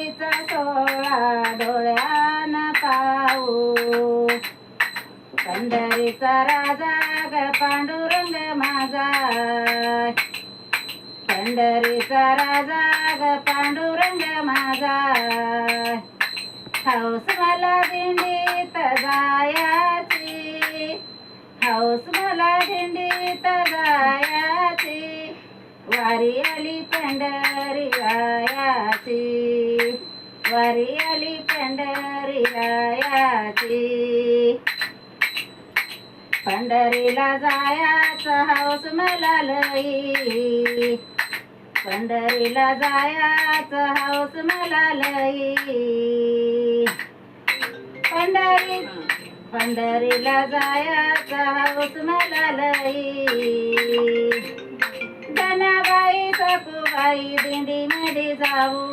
तिचा सोळा डोळ्यान पाहू पंढरीचा राजा ग पांडुरंग माझा पंढरीचा राजा ग पांडुरंग माझा हौस मला दिंडीत जायाची हौस मला दिंडीत जायाची वारी आली पंढरी रायाची वारी आली पंढरी रायाची पंढरीला जायाचा हौस मला लई पंढरीला जायाचा हौस मला लई पंढरीला जायाचा हौस मला लई धनाबाई सखूबाई दिंडी मध्ये जाऊ